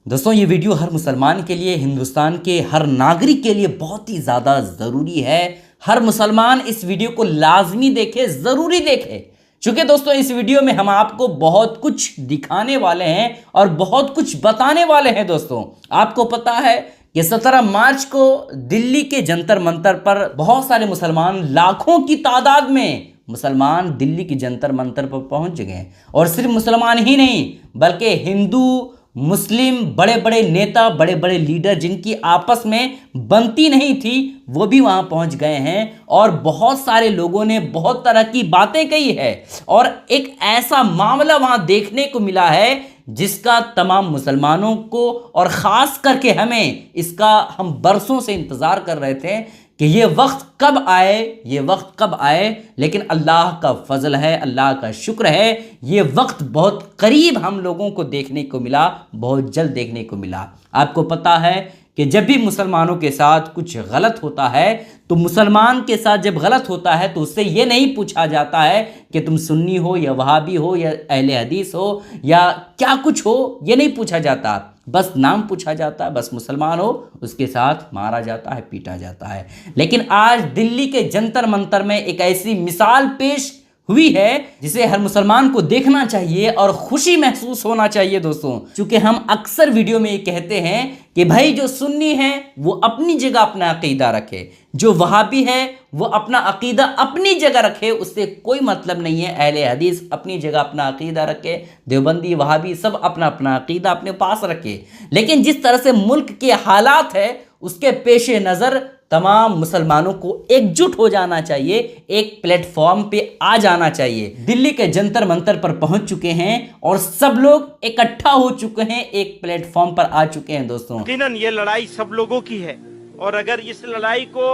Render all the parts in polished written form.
दोस्तों ये वीडियो हर मुसलमान के लिए, हिंदुस्तान के हर नागरिक के लिए बहुत ही ज़्यादा ज़रूरी है। हर मुसलमान इस वीडियो को लाजमी देखे, ज़रूरी देखे, क्योंकि दोस्तों इस वीडियो में हम आपको बहुत कुछ दिखाने वाले हैं और बहुत कुछ बताने वाले हैं। दोस्तों आपको पता है कि 17 मार्च को दिल्ली के जंतर मंतर पर बहुत सारे मुसलमान, लाखों की तादाद में मुसलमान दिल्ली की जंतर मंतर पर पहुंच गए। और सिर्फ मुसलमान ही नहीं बल्कि हिंदू, मुस्लिम, बड़े बड़े नेता, बड़े बड़े लीडर जिनकी आपस में बनती नहीं थी, वो भी वहां पहुंच गए हैं। और बहुत सारे लोगों ने बहुत तरह की बातें कही है और एक ऐसा मामला वहां देखने को मिला है जिसका तमाम मुसलमानों को और ख़ास करके हमें, इसका हम बरसों से इंतज़ार कर रहे थे कि ये वक्त कब आए, ये वक्त कब आए। लेकिन अल्लाह का फजल है, अल्लाह का शुक्र है, ये वक्त बहुत करीब हम लोगों को देखने को मिला, बहुत जल्द देखने को मिला। आपको पता है कि जब भी मुसलमानों के साथ कुछ गलत होता है, तो मुसलमान के साथ जब गलत होता है तो उससे ये नहीं पूछा जाता है कि तुम सुन्नी हो या वहाबी हो या अहले हदीस हो या क्या कुछ हो, ये नहीं पूछा जाता। बस नाम पूछा जाता है, बस मुसलमान हो, उसके साथ मारा जाता है, पीटा जाता है। लेकिन आज दिल्ली के जंतर मंतर में एक ऐसी मिसाल पेश हुई है जिसे हर मुसलमान को देखना चाहिए और खुशी महसूस होना चाहिए। दोस्तों क्योंकि हम अक्सर वीडियो में ये कहते हैं कि भाई जो सुन्नी है वो अपनी जगह अपना अकीदा रखे, जो वहाबी है वो अपना अकीदा अपनी जगह रखे, उससे कोई मतलब नहीं है। अहले हदीस अपनी जगह अपना अकीदा रखे, देवबंदी, वहाबी सब अपना अपना अकीदा अपने पास रखे। लेकिन जिस तरह से मुल्क के हालात है उसके पेश नज़र तमाम मुसलमानों को एकजुट हो जाना चाहिए, एक प्लेटफॉर्म पे आ जाना चाहिए। दिल्ली के जंतर मंतर पर पहुंच चुके हैं और सब लोग इकट्ठा हो चुके हैं, एक प्लेटफॉर्म पर आ चुके हैं। दोस्तों यकीनन ये लड़ाई सब लोगों की है और अगर इस लड़ाई को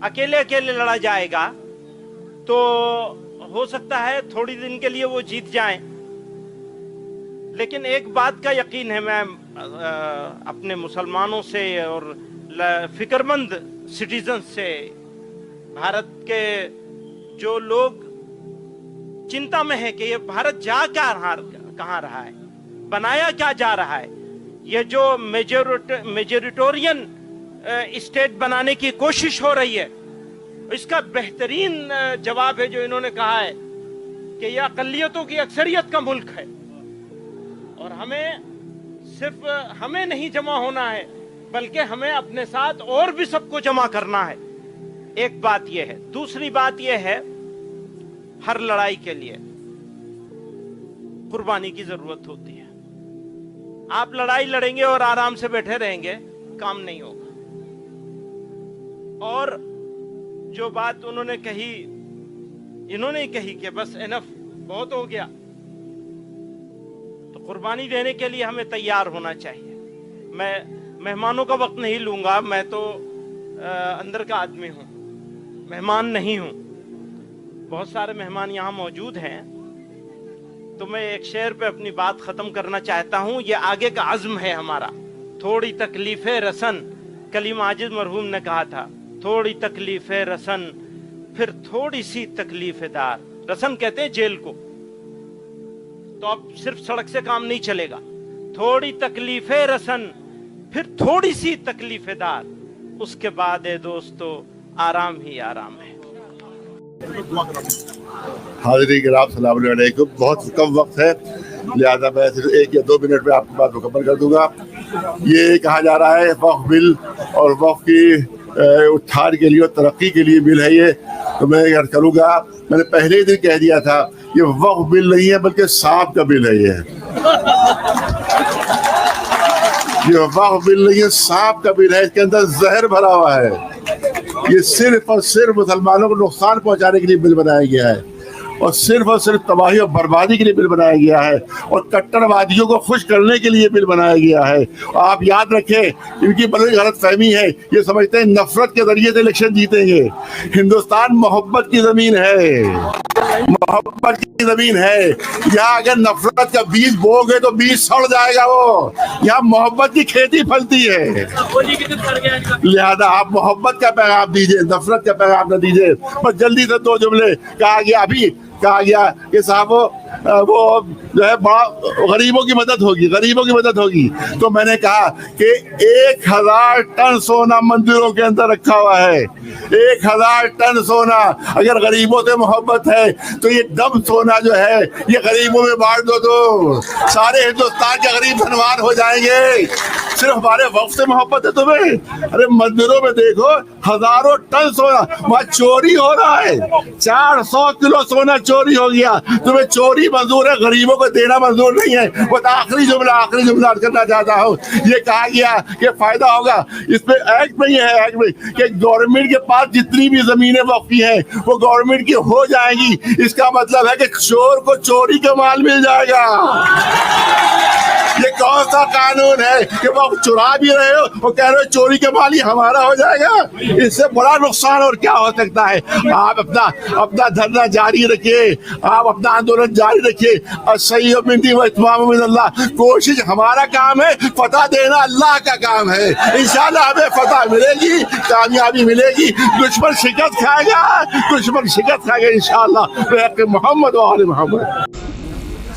अकेले अकेले लड़ा जाएगा तो हो सकता है थोड़ी दिन के लिए वो जीत जाएं। लेकिन एक बात का यकीन है, मैं अपने मुसलमानों से और फिक्रमंद सिटीजन से, भारत के जो लोग चिंता में है कि ये भारत जा क्या कहाँ रहा है, बनाया क्या जा रहा है, ये जो मेजोरिटोरियन स्टेट बनाने की कोशिश हो रही है, इसका बेहतरीन जवाब है जो इन्होंने कहा है कि यह अक़लियतों की अक्सरियत का मुल्क है और हमें सिर्फ हमें नहीं जमा होना है बल्कि हमें अपने साथ और भी सबको जमा करना है। एक बात यह है। दूसरी बात यह है, हर लड़ाई के लिए कुर्बानी की जरूरत होती है। आप लड़ाई लड़ेंगे और आराम से बैठे रहेंगे, काम नहीं होगा। और जो बात उन्होंने कही, इन्होंने कही कि बस इनफ, बहुत हो गया, तो कुर्बानी देने के लिए हमें तैयार होना चाहिए। मैं मेहमानों का वक्त नहीं लूंगा, मैं तो अंदर का आदमी हूं, मेहमान नहीं हूं। बहुत सारे मेहमान यहां मौजूद हैं, तो मैं एक शेर पे अपनी बात खत्म करना चाहता हूं। ये आगे का अज़्म है हमारा। थोड़ी तकलीफे रसन, कलीम आजिज मरहूम ने कहा था, थोड़ी तकलीफे रसन फिर थोड़ी सी तकलीफेदार। रसन कहते हैं जेल को। तो अब सिर्फ सड़क से काम नहीं चलेगा। थोड़ी तकलीफे रसन फिर थोड़ी सी तकलीफेदार, उसके बाद है दोस्तों आराम ही आराम है। हाज़रीन किराम सलाम अलैकुम। बहुत कम वक्त है, लिहाजा मैं सिर्फ 1 या 2 मिनट में आपकी बात मुकम्मल कर दूंगा। ये कहा जा रहा है वक्फ बिल और वक्फ की उत्थान के लिए और तरक्की के लिए बिल है ये, तो मैं अर्ज करूँगा, मैंने पहले ही दिन कह दिया था ये वक्फ बिल नहीं है बल्कि सांप का बिल है। ये वक्फ बिल नहीं है, सांप का बिल है। इसके अंदर जहर भरा हुआ है। ये सिर्फ और सिर्फ मुसलमानों को नुकसान पहुंचाने के लिए बिल बनाया गया है और सिर्फ तबाही और बर्बादी के लिए बिल बनाया गया है और कट्टरवादियों को खुश करने के लिए बिल बनाया गया है। आप याद रखें, इनकी बड़ी गलत फहमी है, ये समझते हैं नफरत के जरिए से इलेक्शन जीतेंगे। हिंदुस्तान मोहब्बत की जमीन है, मोहब्बत की जमीन है। यहाँ अगर नफरत का बीज बोओगे तो बीज सड़ जाएगा। वो यहाँ मोहब्बत की खेती फलती है। लिहाजा आप मोहब्बत का पैगाम दीजिए, नफरत का पैगाम न दीजिए। बस जल्दी से 2 जुमले कहा गया, अभी कहा गया कि साहब वो जो है बड़ा गरीबों की मदद होगी, गरीबों की मदद होगी। तो मैंने कहा कि 1000 टन सोना मंदिरों के अंदर रखा हुआ है, 1000 टन सोना। अगर गरीबों से मोहब्बत है तो ये दम सोना जो है ये गरीबों में बांट दो, तो सारे हिंदुस्तान के गरीब धनवान हो जाएंगे। सिर्फ हमारे वक्त से मोहब्बत है तुम्हें? अरे मंदिरों में देखो हजारों टन सोना, वहाँ चोरी हो रहा है, 400 किलो सोना चोरी हो गया। तुम्हें चोरी मंजूर है, गरीबों को देना मंजूर नहीं है। बस आखिरी जुमला करना चाहता हूँ। ये कहा गया कि फायदा होगा, इसमें एक्ट में ये है, एक्ट में कि गवर्नमेंट के पास जितनी भी जमीनें वक्फी हैं वो गवर्नमेंट की हो जाएंगी। इसका मतलब है कि चोर को चोरी का माल मिल जाएगा। ये कौन सा कानून है कि वो चुरा भी रहे हो और कह रहे हो चोरी के माल ही हमारा हो जाएगा? इससे बड़ा नुकसान और क्या हो सकता है? आप अपना धरना जारी रखिए, आप अपना आंदोलन जारी रखिए। कोशिश हमारा काम है, फतह देना अल्लाह का काम है। इंशाल्लाह हमें फतह मिलेगी, कामयाबी मिलेगी। दुश्मन शिकस्त खाएगा इंशाल्लाह। मोहम्मद व आले मोहम्मद।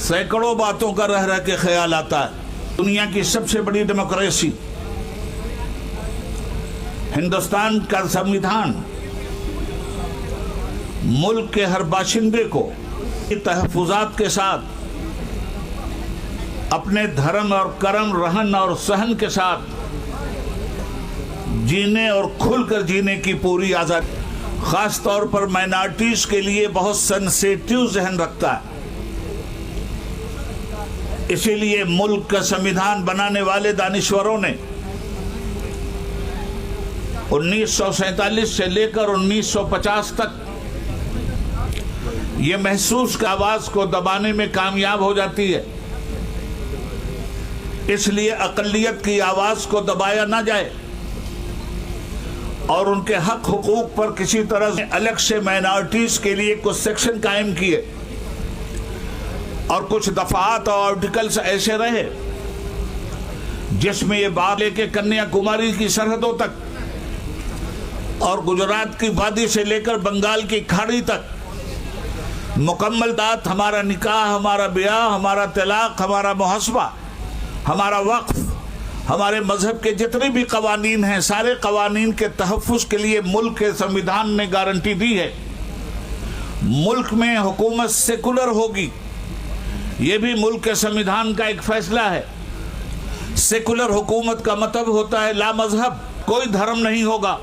सैकड़ों बातों का रह के ख्याल आता है। दुनिया की सबसे बड़ी डेमोक्रेसी हिंदुस्तान का संविधान मुल्क के हर बाशिंदे को तहफुजात के साथ अपने धर्म और कर्म, रहन और सहन के साथ जीने और खुलकर जीने की पूरी आजादी, खास तौर पर माइनॉरिटीज के लिए बहुत सेंसिटिव जहन रखता है। इसीलिए मुल्क का संविधान बनाने वाले दानिश्वरों ने 1947 से लेकर 1950 तक ये महसूस की आवाज को दबाने में कामयाब हो जाती है। इसलिए अकलियत की आवाज को दबाया ना जाए और उनके हक हुकूक पर किसी तरह से अलग से माइनॉरिटीज के लिए कुछ सेक्शन कायम किए और कुछ दफात और आर्टिकल्स ऐसे रहे जिसमें ये बात लेके कन्याकुमारी की सरहदों तक और गुजरात की वादी से लेकर बंगाल की खाड़ी तक मुकम्मल दात, हमारा निकाह, हमारा ब्याह, हमारा तलाक, हमारा मुहस्बा, हमारा वक्फ, हमारे मजहब के जितने भी कवानीन हैं, सारे कवानीन के तहफ़्फ़ुज़ के लिए मुल्क के संविधान ने गारंटी दी है। मुल्क में हुकूमत सेकुलर होगी, ये भी मुल्क के संविधान का एक फैसला है। सेकुलर हुकूमत का मतलब होता है ला मजहब, कोई धर्म नहीं होगा।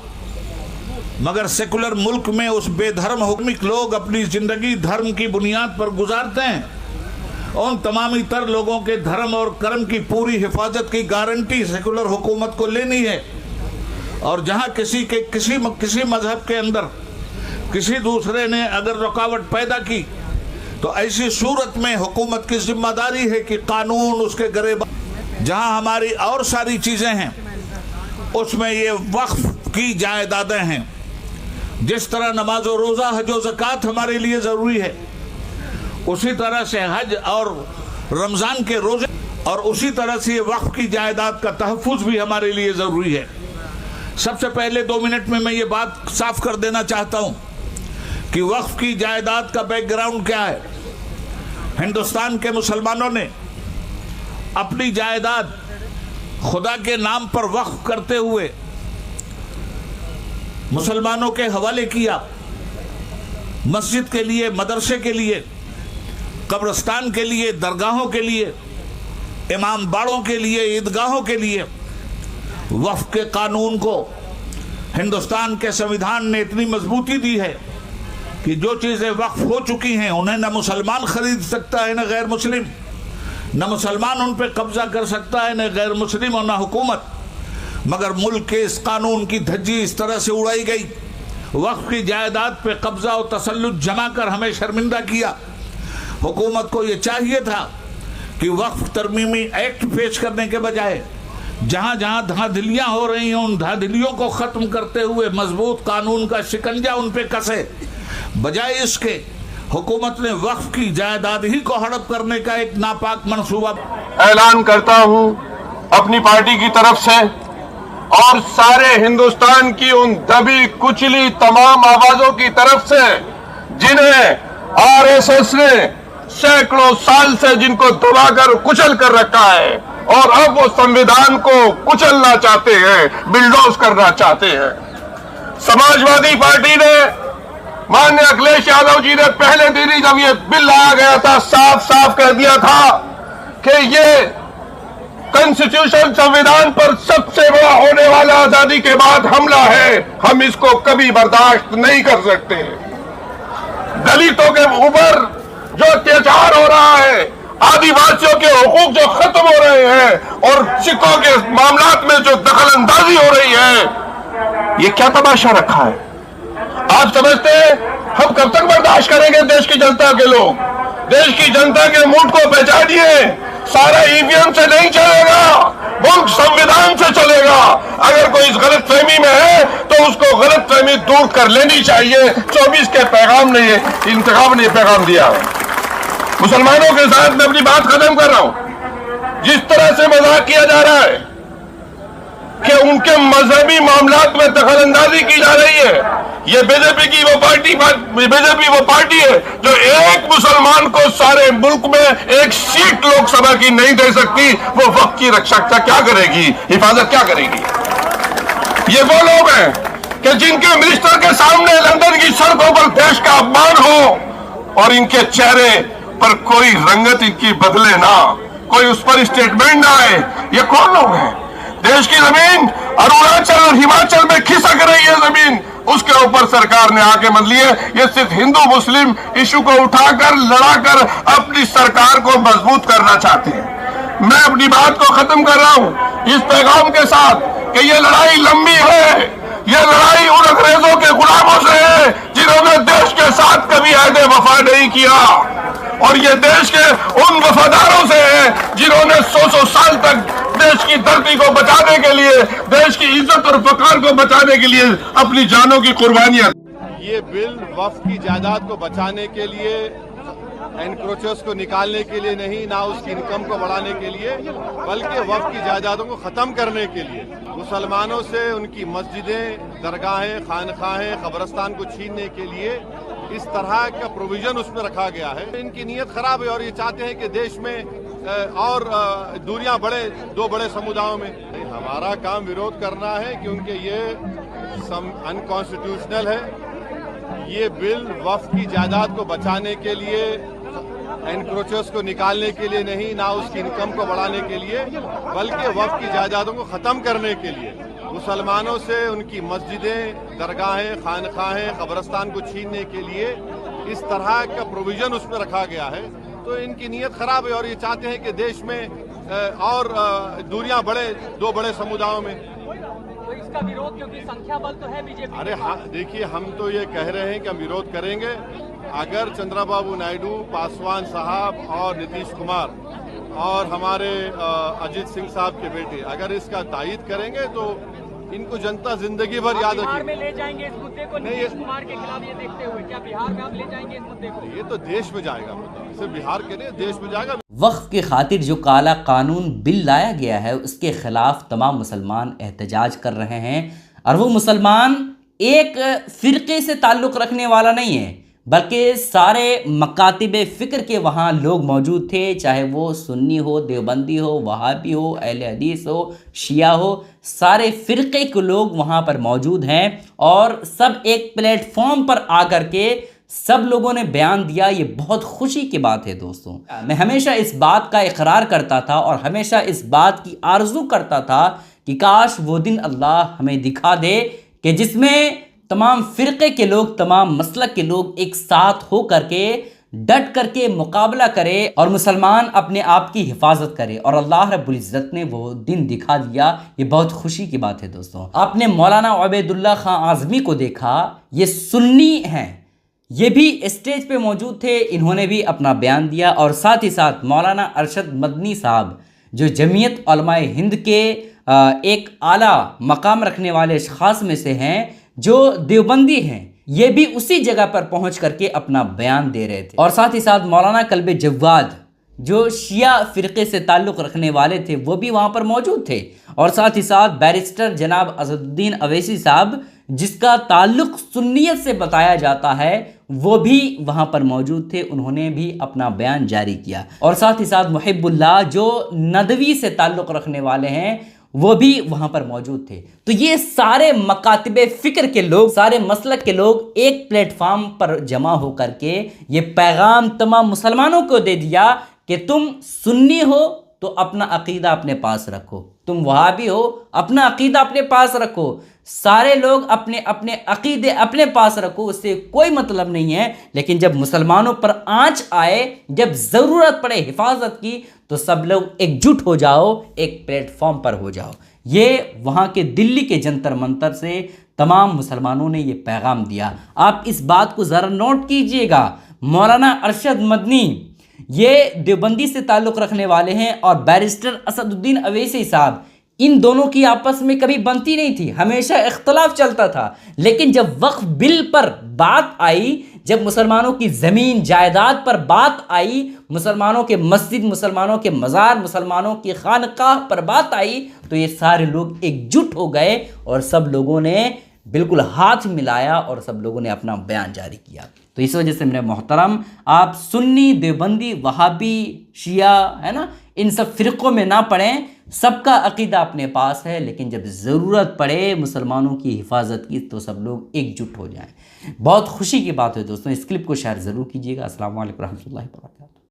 मगर सेकुलर मुल्क में उस बेधर्म हुक्मिक लोग अपनी जिंदगी धर्म की बुनियाद पर गुजारते हैं। उन तमामी तर लोगों के धर्म और कर्म की पूरी हिफाजत की गारंटी सेकुलर हुकूमत को लेनी है। और जहाँ किसी मजहब के अंदर किसी दूसरे ने अगर रुकावट पैदा की तो ऐसी सूरत में हुकूमत की जिम्मेदारी है कि कानून उसके गरेबा। जहाँ हमारी और सारी चीज़ें हैं उसमें ये वक्फ की जायदादें हैं। जिस तरह नमाज और रोज़ा, हज और ज़कात हमारे लिए ज़रूरी है, उसी तरह से हज और रमज़ान के रोज़े और उसी तरह से ये वक्फ की जायदाद का तहफ़्फ़ुज़ भी हमारे लिए ज़रूरी है। सबसे पहले 2 मिनट में मैं ये बात साफ कर देना चाहता हूँ कि वक्फ की जायदाद का बैकग्राउंड क्या है। हिंदुस्तान के मुसलमानों ने अपनी जायदाद खुदा के नाम पर वक्फ करते हुए मुसलमानों के हवाले किया। मस्जिद के लिए, मदरसे के लिए, कब्रिस्तान के लिए, दरगाहों के लिए, इमाम बाड़ों के लिए, ईदगाहों के लिए। वक्फ के कानून को हिंदुस्तान के संविधान ने इतनी मजबूती दी है कि जो चीज़ें वक्फ हो चुकी हैं उन्हें न मुसलमान खरीद सकता है न गैर मुस्लिम, न मुसलमान उन पर कब्जा कर सकता है न गैर मुस्लिम और न हुकूमत। मगर मुल्क के इस कानून की धज्जी इस तरह से उड़ाई गई, वक्फ की जायदाद पे कब्जा और तसल्लुत जमा कर हमें शर्मिंदा किया। हुकूमत को ये चाहिए था कि वक्फ तरमीमी एक्ट पेश करने के बजाय जहाँ जहाँ धांधलियाँ हो रही हैं उन धांधलियों को ख़त्म करते हुए मजबूत कानून का शिकंजा उन पे कसे। बजाय इसके हुकूमत ने वक्फ की जायदाद ही को हड़प करने का एक नापाक मंसूबा। ऐलान करता हूँ अपनी पार्टी की तरफ से और सारे हिंदुस्तान की उन दबी कुचली तमाम आवाजों की तरफ से जिन्हें आरएसएस ने सैकड़ों साल से जिनको दबाकर कुचल कर रखा है, और अब वो संविधान को कुचलना चाहते हैं, बिल्डोज करना चाहते हैं। समाजवादी पार्टी ने, माननीय अखिलेश यादव जी ने पहले दिन ही जब ये बिल लाया गया था, साफ साफ कह दिया था कि ये कॉन्स्टिट्यूशन, संविधान पर सबसे बड़ा होने वाला आजादी के बाद हमला है, हम इसको कभी बर्दाश्त नहीं कर सकते। दलितों के ऊपर जो अत्याचार हो रहा है, आदिवासियों के हुकूक जो खत्म हो रहे हैं, और सिखों के मामलात में जो दखल अंदाजी हो रही है, ये क्या तमाशा रखा है? आप समझते हैं हम कब तक बर्दाश्त करेंगे? देश की जनता के लोग, देश की जनता के मूड को पहचानिए। सारा ईवीएम से नहीं चलेगा, मुल्क संविधान से चलेगा। अगर कोई इस गलत फहमी में है तो उसको गलत फहमी दूर कर लेनी चाहिए। 24 के पैगाम ने, इंतखाब ने पैगाम दिया है। मुसलमानों के साथ मैं अपनी बात खत्म कर रहा हूं। जिस तरह से मजाक किया जा रहा है कि उनके मजहबी मामलात में दखल अंदाजी की जा रही है, ये बीजेपी वो पार्टी है जो एक मुसलमान को सारे मुल्क में एक सीट लोकसभा की नहीं दे सकती। वो वक्त की रक्षा क्या करेगी, हिफाजत क्या करेगी? ये वो लोग हैं कि जिनके मिनिस्टर के सामने लंदन की सड़कों पर देश का अपमान हो और इनके चेहरे पर कोई रंगत इनकी बदले ना, कोई उस पर स्टेटमेंट ना आए। ये कौन लोग हैं? देश की जमीन अरुणाचल और हिमाचल में खिसक रही है जमीन, उसके ऊपर सरकार ने आके बदली है। ये सिर्फ हिंदू मुस्लिम इशू को उठाकर लड़ाकर अपनी सरकार को मजबूत करना चाहते हैं। मैं अपनी बात को खत्म कर रहा हूं इस पैगाम के साथ कि ये लड़ाई लंबी है, ये लड़ाई उन अंग्रेजों के गुलामों से है जिन्होंने देश के साथ कभी अहद वफा नहीं किया, और ये देश के उन वफादारों से है जिन्होंने 100 साल तक देश की धरती को बचाने के लिए, देश की इज्जत और वकार को बचाने के लिए अपनी जानों की कुर्बानियां। ये बिल वक्फ की जायदाद को बचाने के लिए, एनक्रोचर्स को निकालने के लिए नहीं, ना उसकी इनकम को बढ़ाने के लिए, बल्कि वक्फ की जायदादों को खत्म करने के लिए, मुसलमानों से उनकी मस्जिदें, दरगाहें, खानखाहें, कब्रस्तान को छीनने के लिए इस तरह का प्रोविजन उसमें रखा गया है। इनकी नीयत खराब है और ये चाहते हैं कि देश में और दूरियां बढ़े दो बड़े समुदायों में। हमारा काम विरोध करना है क्योंकि ये अनकॉन्स्टिट्यूशनल है। ये बिल वक्फ की जायदाद को बचाने के लिए, एनक्रोचर्स को निकालने के लिए नहीं, ना उसकी इनकम को बढ़ाने के लिए, बल्कि वक्फ की जायदादों को खत्म करने के लिए, मुसलमानों से उनकी मस्जिदें, दरगाहें, खानखाहें, कब्रस्तान को छीनने के लिए इस तरह का प्रोविजन उसमें रखा गया है। तो इनकी नीयत खराब है और ये चाहते हैं कि देश में और दूरियां बढ़े दो बड़े समुदायों में। तो इसका विरोध, क्योंकि संख्या बल तो है बीजेपी। अरे हाँ, देखिए हम तो ये कह रहे हैं कि हम विरोध करेंगे। अगर चंद्रबाबू नायडू, पासवान साहब और नीतीश कुमार और हमारे अजीत सिंह साहब के बेटे अगर इसका तायीद करेंगे तो इनको जनता जिंदगी भर याद रखेगी। बिहार में ले जाएंगे इस मुद्दे को नीतीश कुमार के खिलाफ ये देखते हुए, क्या बिहार में आप ले जाएंगे इस मुद्दे को? ये तो देश में जाएगा मुद्दा, सिर्फ बिहार के नहीं, देश में जाएगा। वक्फ की खातिर जो काला कानून बिल लाया गया है उसके खिलाफ तमाम मुसलमान एहतजाज कर रहे हैं, और वो मुसलमान एक फ़िरक़े से ताल्लुक़ रखने वाला नहीं है, बल्कि सारे मकातिब फ़िक्र के वहाँ लोग मौजूद थे, चाहे वो सुन्नी हो, देवबंदी हो, वहाबी हो, अहले हदीस हो, शिया हो, सारे फ़िरक़े के लोग वहाँ पर मौजूद हैं और सब एक प्लेटफॉर्म पर आकर के सब लोगों ने बयान दिया। ये बहुत खुशी की बात है दोस्तों। मैं हमेशा इस बात का इकरार करता था और हमेशा इस बात की आरज़ू करता था कि काश वो दिन अल्लाह हमें दिखा दे कि जिसमें तमाम फ़िरक़े के लोग, तमाम मसलक के लोग एक साथ हो करके डट करके मुकाबला करे और मुसलमान अपने आप की हिफाजत करे, और अल्लाह रब्बुल इज़्ज़त ने वो दिन दिखा दिया। ये बहुत खुशी की बात है दोस्तों। आपने मौलाना उबैदुल्लाह खां आज़मी को देखा, ये सुन्नी हैं, ये भी स्टेज पे मौजूद थे, इन्होंने भी अपना बयान दिया, और साथ ही साथ मौलाना अरशद मदनी साहब जो जमीयत उलमाए हिंद के एक आला मकाम रखने वाले अशख़ास में से हैं, जो देवबंदी हैं, ये भी उसी जगह पर पहुंच करके अपना बयान दे रहे थे। और साथ ही साथ मौलाना कल्बे जव्वाद जो शिया फ़िरक़े से ताल्लुक़ रखने वाले थे वो भी वहाँ पर मौजूद थे, और साथ ही साथ बैरिस्टर जनाब असदुद्दीन अवैसी साहब जिसका ताल्लुक़ सुन्नियत से बताया जाता है वो भी वहाँ पर मौजूद थे, उन्होंने भी अपना बयान जारी किया। और साथ ही साथ मुहिब्बुल्लाह जो नदवी से ताल्लुक़ रखने वाले हैं वो भी वहाँ पर मौजूद थे। तो ये सारे मकातिबे फ़िक्र के लोग, सारे मसलक के लोग एक प्लेटफार्म पर जमा होकर के ये पैगाम तमाम मुसलमानों को दे दिया कि तुम सुन्नी हो तो अपना अकीदा अपने पास रखो, तुम वहाबी हो अपना अकीदा अपने पास रखो, सारे लोग अपने अपने अकीदे अपने पास रखो, उससे कोई मतलब नहीं है। लेकिन जब मुसलमानों पर आंच आए, जब ज़रूरत पड़े हिफाजत की, तो सब लोग एकजुट हो जाओ, एक प्लेटफॉर्म पर हो जाओ। ये वहाँ के दिल्ली के जंतर मंतर से तमाम मुसलमानों ने ये पैगाम दिया। आप इस बात को ज़रा नोट कीजिएगा, मौलाना अरशद मदनी ये देवबंदी से ताल्लुक़ रखने वाले हैं और बैरिस्टर असदुद्दीन अवैसी साहब, इन दोनों की आपस में कभी बनती नहीं थी, हमेशा इख्तलाफ चलता था। लेकिन जब वक्फ बिल पर बात आई, जब मुसलमानों की ज़मीन जायदाद पर बात आई, मुसलमानों के मस्जिद, मुसलमानों के मज़ार, मुसलमानों की खानकाह पर बात आई, तो ये सारे लोग एकजुट हो गए और सब लोगों ने बिल्कुल हाथ मिलाया और सब लोगों ने अपना बयान जारी किया। तो इस वजह से मेरे मोहतरम, आप सुन्नी, देवबंदी, वहाबी, शिया, है ना, इन सब फ़िरक़ों में ना पड़ें। सबका अकीदा अपने पास है, लेकिन जब ज़रूरत पड़े मुसलमानों की हिफाजत की तो सब लोग एकजुट हो जाएं। बहुत खुशी की बात है दोस्तों, इस क्लिप को शेयर ज़रूर कीजिएगा। अस्सलाम वालेकुम रहमतुल्लाहि व बरकातहू।